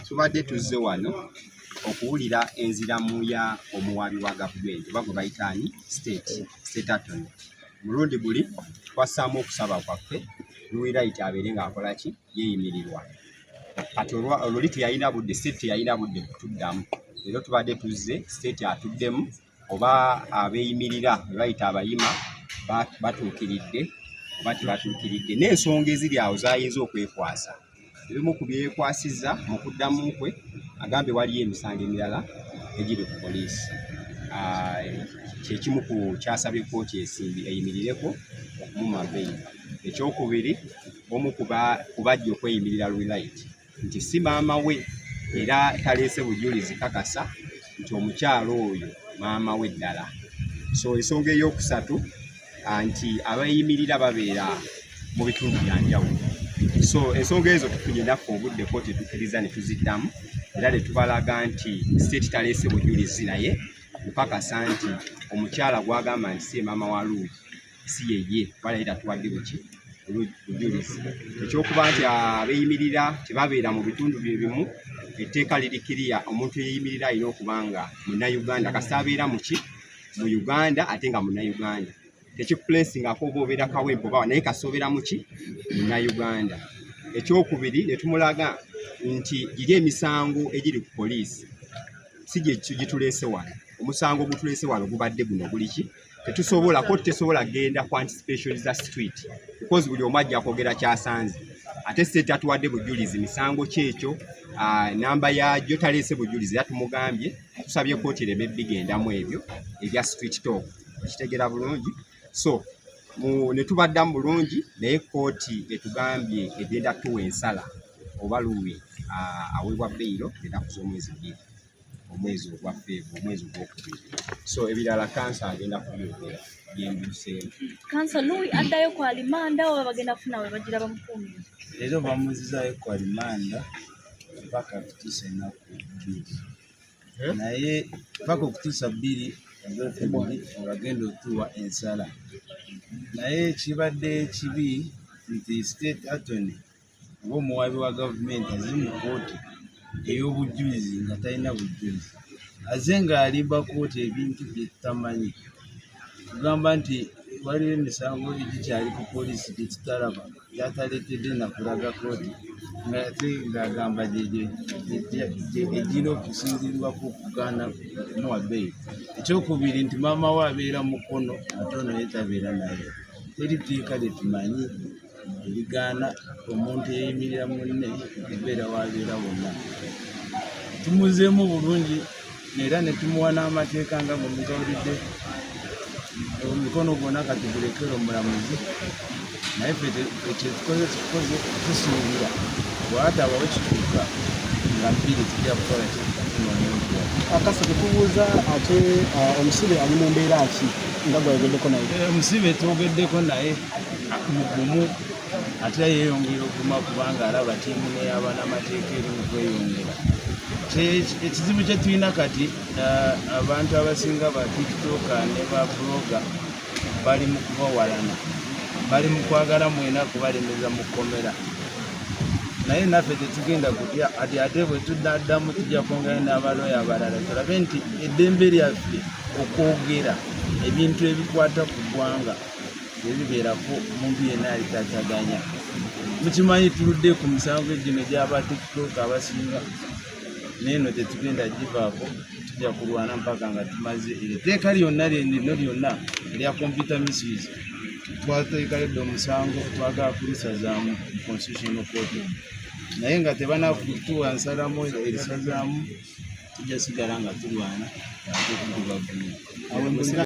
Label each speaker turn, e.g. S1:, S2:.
S1: tubadde tuzze wano okuwulira enziramu ya omuwaabi wa gavumenti oba gwe bayitaani state attorney. Mulundi guli twassaamu okusaba kwaffe Luwirayiti abeere ng'akola ki yeeyimirirwa. Kati oluli teyalina budde, state teyalina budde kutuddamu. Leero tubadde tuzze state atuddemu oba abeeyimirira bwe bayita abayima batuukiridde oba tebatuukiridde, n'ensonga eziri awo zayinza okwekwasa. Ebimu ku byekwasizza mu kuddamu kwe agambe waliyo emisango emirala egiri ku poliisi. Kyekimu ku kyasabye kkooti eyimirireko okumuma bbeeyi. Ekyokubiri, omu ku bajja okweyimirira Luwirayiti nti si maama we era taleese bujulizi kakasa nti omukyalo oyo maama we ddala. So ensonga ey'okusatu nti abeeyimirira babeera mu bitundu bya njawulo. So ensonga ezo tufunye naffe obudde kkooti etukkiriza ne tuziddamu era ne tubalaga nti state taleese bujulizi naye okukakasa nti omukyala gwagamba nti si maama wa Luuyi si yeye wala era tuwadde bujulizi. Ekyokuba nti abeeyimirira tebabeera mu bitundu bye bimu, etteeka liri kiriya omuntu eyeeyimirira alina okuba nga munnayuganda kasita abeera mu Uganda ate nga munnayuganda. Tekikuplesingako oba obeera kawempe oba naye kasita obeera mu munnayuganda. Ekyokubiri ne tumulaga nti giri emisango egiri ku poliisi si gituleese wano. Omusango ogutuleese wano gubadde guno guli ki? Tetusobola kkooti tesobola genda ku anticipationiza street because buli omu ajja kwogera kyasanze. Ate state atuwadde bujulizi misango kyekyo namba yagyo taleese bujulizi era tumugambye tusabye kkooti ereme bigendamu ebyo ebya street talk. Ekitegeera bulungi. So ne tubaddamu bulungi naye kkooti etugambye egenda kutuwa ensala oba Luuyi aweebwa beyiro ennaku z'omwezi 2 omwezi ogwa Febu omwezi ogwokubiri. So ebirala kansa agenda kubyogera byembuseemu.
S2: Kansa Luuyi addayo ku alimanda oba bagenda kufuna we bagira bamukuumira?
S3: Leero bamuzizaayo ku alimanda mpaka kutuusa ennaku 2 naye mpaka okutuusa 2 ez'Okubiri bagenda otuwa ensala. Naye kibadde kibi nti state attorney oba omuwaabi wa gavumenti aziri mu kkooti ey'obujulizi nga talina bujulizi, aze ng'alimba kkooti ebintu bye tutamanyi. Tugamba nti waliwo emisango egikyali ku poliisi gye tutalaba gyataleetedde na kulaga kkooti ng'ate ng'agamba egina okusinziirwako okugaana kumuwa beyiro. Ekyokubiri nti maama we abeera mukono ate ono ye tabeera naye. Teri tteeka lye tumanyi erigaana omuntu eyeyimirira munne okubeera w'abeera wonna. Tumuzeemu bulungi era ne tumuwa n'amateeka nga bwe mugawulidde omikono gwonna kati gulekere omulamuzi. Naye ffe ekyetukoze tusuubira bw'atabawo kituuka nga 2 tujja kukola kinoonyenkula.
S4: Akasa tukubuuza ate omusibe ali mu mbeera ki nga gwayogeddeko naye?
S3: Omusibe twogeddeko naye mugumu ate yeeyongera okuguma kubanga alaba ttiimu n'ey'abannamateeka eri mu kweyongera. Ekizibu kye tulina kati abantu abasinga ba tiktoka ne ba bloga bali mu kubawalana, bali mu kwagala mwena kubalemeza mu kkomera. Naye naffe tetugenda kutya ate bwe tuddamu tujja kwongera n'abalooya abalala tulabe nti eddembe lyaffe okwogera ebintu ebikwata ku ggwanga ebibeerako omuntu yenna alitataganya. Mukimanyi tuludde ku misango gino gy'aba tiktok abasinga, neeno tetugenda givaako, tujja kulwana mpaka nga tumaze etteeka lyonna lyonna erya computer misuse twateekaledde omusango twagala kulisazaamu mu constitutional court. Naye nga tebanakutuwa nsalamu erisazaamu tujja sigala nga tulwana ate tulibagumu.